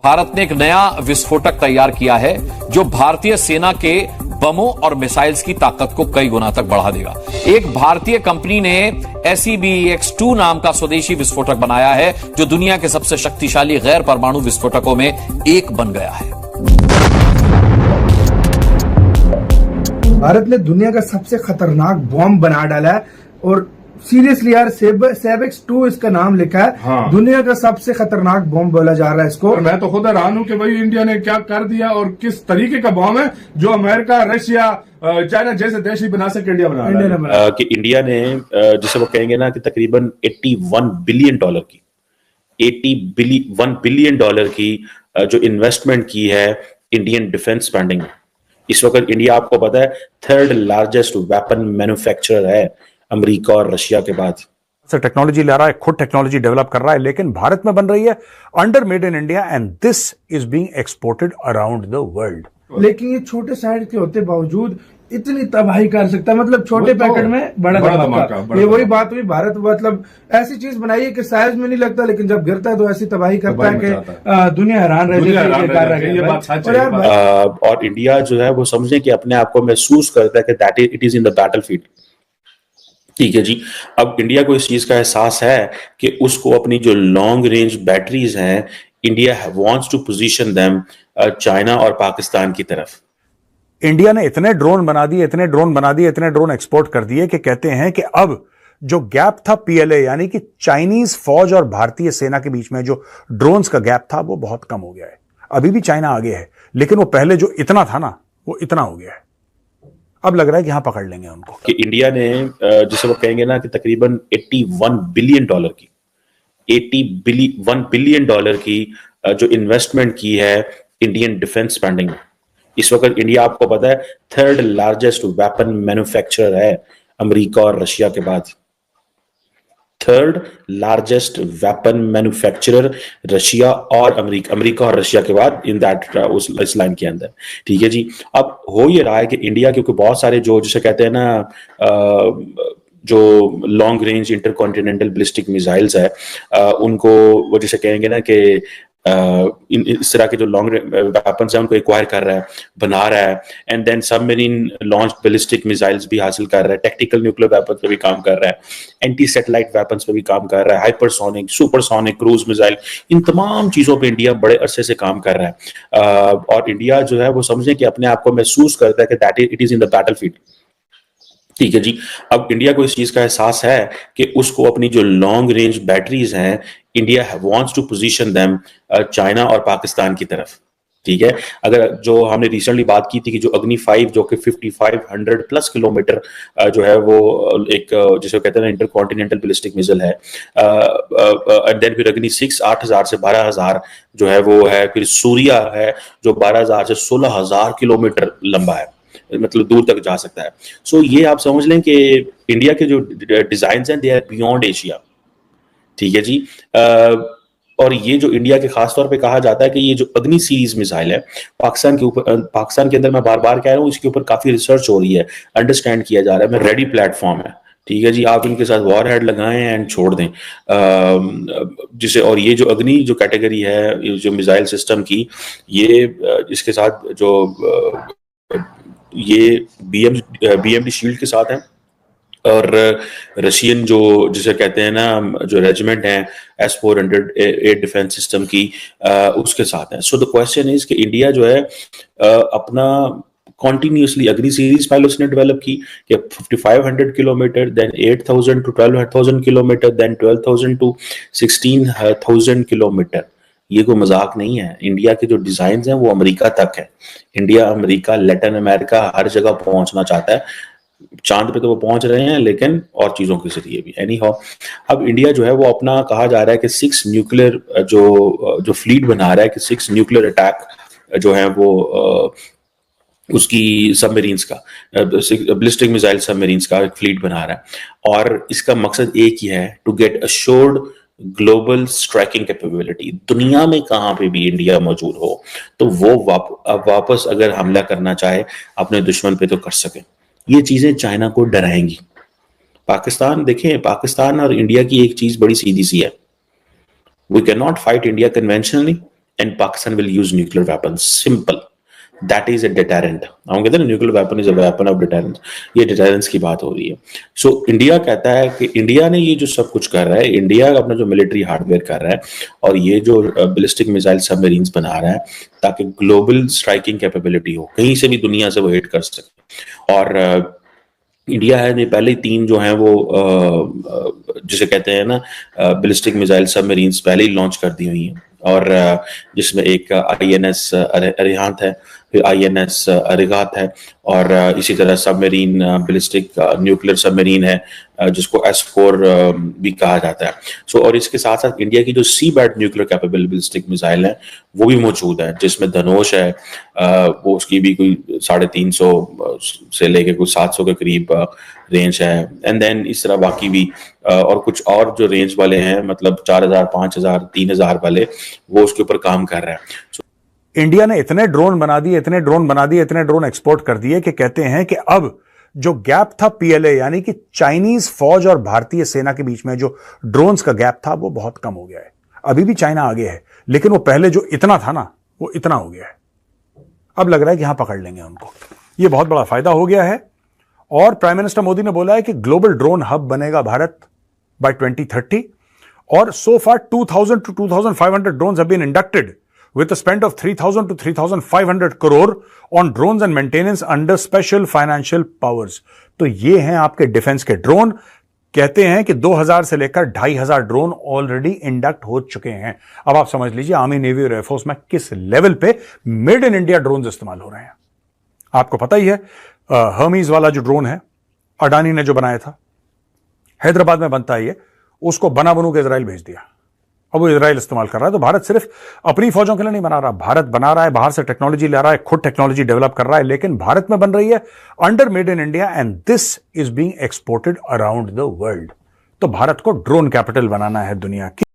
भारत ने एक नया विस्फोटक तैयार किया है जो भारतीय सेना के बमों और मिसाइल्स की ताकत को कई गुना तक बढ़ा देगा। एक भारतीय कंपनी ने SEBEX-2 नाम का स्वदेशी विस्फोटक बनाया है जो दुनिया के सबसे शक्तिशाली गैर परमाणु विस्फोटकों में एक बन गया है। भारत ने दुनिया का सबसे खतरनाक बॉम्ब बना डाला है और सीरियसली यार SEBEX-2 इसका नाम लिखा है। हाँ। दुनिया का सबसे खतरनाक बॉम्ब बोला जा रहा है इसको। और मैं तो खुद हैरान हूं कि भाई इंडिया ने क्या कर दिया और किस तरीके का बॉम्ब है जो अमेरिका, रशिया, चाइना जैसे देश ही बना सके, इंडिया बना रहा है। कि इंडिया ने जिसे वो कहेंगे ना कि तकरीबन 81 बिलियन डॉलर की 81 बिलियन डॉलर की जो इन्वेस्टमेंट की है इंडियन डिफेंस स्पेंडिंग में। इस वक्त इंडिया, आपको पता है, थर्ड लार्जेस्ट वेपन मैन्युफैक्चरर है अमेरिका और रशिया के बाद। से टेक्नोलॉजी ला रहा है, खुद टेक्नोलॉजी डेवलप कर रहा है, लेकिन भारत में बन रही है under made in India and this is being exported around the world. लेकिन ये छोटे साइज के होते बावजूद इतनी तबाही कर सकता है, मतलब छोटे पैकेट में बड़ा धमाका। ये वही बात हुई, भारत मतलब ऐसी चीज बनाई है कि साइज में नहीं लगता, लेकिन जब गिरता है तो ऐसी तबाही करता है कि दुनिया हैरान रह जाती है। और इंडिया जो है वो समझे कि अपने आप को महसूस करता है कि that it is in the battlefield. ठीक है जी। अब इंडिया को इस चीज का एहसास है कि उसको अपनी जो लॉन्ग रेंज बैटरीज हैं, India wants to position them China और पाकिस्तान की तरफ। इंडिया ने इतने ड्रोन बना दिए, इतने ड्रोन एक्सपोर्ट कर दिए कि कहते हैं कि अब जो गैप था PLA यानी कि चाइनीज फौज और भारतीय सेना के बीच में जो ड्रोन्स का गैप था वो बहुत कम हो गया है। अभी भी चाइना आगे है, लेकिन वो पहले जो इतना था ना वो इतना हो गया है। अब लग रहा है कि यहां पकड़ लेंगे उनको। कि इंडिया ने जिसे वो कहेंगे ना कि तकरीबन 81 बिलियन डॉलर की 81 बिलियन डॉलर की जो इन्वेस्टमेंट की है इंडियन डिफेंस स्पेंडिंग में। इस वक्त इंडिया, आपको पता है, थर्ड लार्जेस्ट वेपन मैन्युफैक्चरर है अमेरिका और रशिया के बाद। Third largest weapon manufacturer Russia और अमेरिका और रशिया के बाद इन दैट इस लाइन के अंदर। ठीक है जी। अब हो ये रहा है कि इंडिया, क्योंकि बहुत सारे जो जिसे कहते हैं ना जो long range intercontinental ballistic missiles है उनको वो जिसे कहेंगे ना कि इस तरह के जो लॉन्ग वेपन्स हैं उनको एक्वायर कर रहा है, बना रहा है, and then submarine launch ballistic missiles भी हासिल कर रहा है, टेक्टिकल न्यूक्लियर वेपन्स पे भी काम कर रहा है, एंटी सैटेलाइट वेपन्स पे भी काम कर रहा है, हाइपरसोनिक, सुपरसोनिक, क्रूज मिसाइल, इन तमाम चीजों पे इंडिया बड़े अरसे से काम कर रहा है। और इंडिया जो है वो समझे कि अपने आप को महसूस करता है कि that it is in the battlefield. ठीक है जी। अब इंडिया को इस चीज का एहसास है कि उसको अपनी जो लॉन्ग रेंज बैटरीज हैं, India wants to position them China और पाकिस्तान की तरफ। ठीक है। अगर जो हमने रिसेंटली बात की थी कि जो अग्नि 5 जो कि 5500 प्लस किलोमीटर जो है वो एक जिसे कहते हैं इंटरकॉन्टिनेंटल बैलिस्टिक मिसाइल है, एंड देन फिर अग्नि 6 8000 से 12000 जो है वो है, फिर सूर्या है जो 12000 से 16000 किलोमीटर लंबा है, मतलब दूर तक जा सकता है। सो ये आप समझ लें कि इंडिया के जो डिजाइन हैं दे आर बियॉन्ड एशिया। ठीक है जी। और ये जो इंडिया के खास तौर पे कहा जाता है कि ये जो अग्नि सीरीज मिसाइल है पाकिस्तान के अंदर, मैं बार बार कह रहा हूँ, इसके ऊपर काफी रिसर्च हो रही है, अंडरस्टैंड किया जा रहा है, मैं रेडी प्लेटफॉर्म है। ठीक है जी। आप इनके साथ वॉर हेड लगाएं एंड छोड़ दें जिसे। और ये जो अग्नि जो कैटेगरी है जो मिसाइल सिस्टम की, ये इसके साथ जो ये BMD शील्ड के साथ है, और रशियन जो जिसे कहते हैं ना जो रेजिमेंट है S-400 एयर डिफेंस सिस्टम की उसके साथ है। सो द क्वेश्चन इज कि इंडिया जो है अपना कॉन्टिन्यूसली अग्नि सीरीज पायलट्स ने डेवलप की कि 5500 kilometre, then 8000 to 12000 kilometre, then 12000 to 16000 kilometre. ये कोई मजाक नहीं है। इंडिया के जो डिजाइन हैं वो अमेरिका तक है। इंडिया, अमेरिका, लैटिन अमेरिका, हर जगह पहुंचना चाहता है। चांद पे तो वो पहुंच रहे हैं, लेकिन और चीजों के जरिए भी। एनी हाउ, अब इंडिया जो है वो अपना कहा जा रहा है कि 6 न्यूक्लियर जो फ्लीट बना रहा है कि 6 न्यूक्लियर अटैक जो है वो उसकी सबमरीन्स का बैलिस्टिक मिसाइल सबमरीन्स का एक फ्लीट बना रहा है। और इसका मकसद एक ही है, to get assured global striking capability. दुनिया में कहां पे भी इंडिया मौजूद हो तो वो वापस अगर हमला करना चाहे अपने दुश्मन पे तो कर सके। ये चीजें चाइना को डराएंगी। पाकिस्तान देखें, पाकिस्तान और इंडिया की एक चीज बड़ी सीधी सी है, we can not fight India conventionally and Pakistan will use nuclear weapons. Simple. That is a deterrent. हम कहते हैं nuclear weapon is a weapon of deterrence. ये डिटरेंस की बात हो रही है. सो इंडिया कहता है कि इंडिया ने ये जो सब कुछ कर रहा है, इंडिया अपना जो मिलिट्री हार्डवेयर कर रहा है और ये जो बैलिस्टिक मिसाइल सबमरीन्स बना रहा है ताकि ग्लोबल स्ट्राइकिंग कैपेबिलिटी हो, कहीं से भी दुनिया से वो हिट कर सके. और इंडिया है ने पहले 3 जो हैं वो जिसे कहते हैं ना बैलिस्टिक मिसाइल सबमरीन्स पहले ही लॉन्च कर दी हुई हैं. और जिसमें एक INS अरिहंत है, फिर INS अरिगात है, और इसी तरह सबमरीन बैलिस्टिक न्यूक्लियर सबमरीन है जिसको S4 भी कहा जाता है. सो और इसके साथ साथ इंडिया की जो सी बैट न्यूक्लियर कैपेबल बैलिस्टिक मिसाइल है वो भी मौजूद है, जिसमें धनुष है, वो उसकी भी कोई 350 से लेके कुछ 700 के करीब रेंज है. एंड देन इस तरह बाकी भी और कुछ और जो रेंज वाले हैं, मतलब 4000, 5000, 3000 वाले, वो उसके ऊपर काम कर रहे हैं. इंडिया ने इतने ड्रोन बना दिए, इतने ड्रोन बना दिए, इतने ड्रोन एक्सपोर्ट कर दिए कि कहते हैं कि अब जो गैप था PLA यानी कि चाइनीज फौज और भारतीय सेना के बीच में जो ड्रोन्स का गैप था वो बहुत कम हो गया है. अभी भी चाइना आगे है, लेकिन वो पहले जो इतना था ना वो इतना हो गया है. अब लग रहा है कि यहां पकड़ लेंगे उनको. ये बहुत बड़ा फायदा हो गया है. और प्राइम मिनिस्टर मोदी ने बोला है कि ग्लोबल ड्रोन हब बनेगा भारत बाय 2030. और सो फार 2000 to 2500 drones have been inducted with a spend of 3000 to 3500 crore on drones and maintenance under special financial powers. तो ये हैं आपके डिफेंस के ड्रोन. कहते हैं कि 2000 से लेकर 2500 ड्रोन ऑलरेडी इंडक्ट हो चुके हैं. अब आप समझ लीजिए आर्मी, नेवी और एयरफोर्स में किस लेवल पे मेड इन इंडिया ड्रोन इस्तेमाल हो रहे हैं. आपको पता ही है हर्मीज वाला जो ड्रोन है अडानी ने जो बनाया था, हैदराबाद में बनता है ये, उसको बना बनू के इजराइल भेज दिया. अब वो इजराइल इस्तेमाल कर रहा है. तो भारत सिर्फ अपनी फौजों के लिए नहीं बना रहा, भारत बना रहा है, बाहर से टेक्नोलॉजी ले रहा है, खुद टेक्नोलॉजी डेवलप कर रहा है, लेकिन भारत में बन रही है under made in India and this is being exported around the world. तो भारत को ड्रोन कैपिटल बनाना है दुनिया की.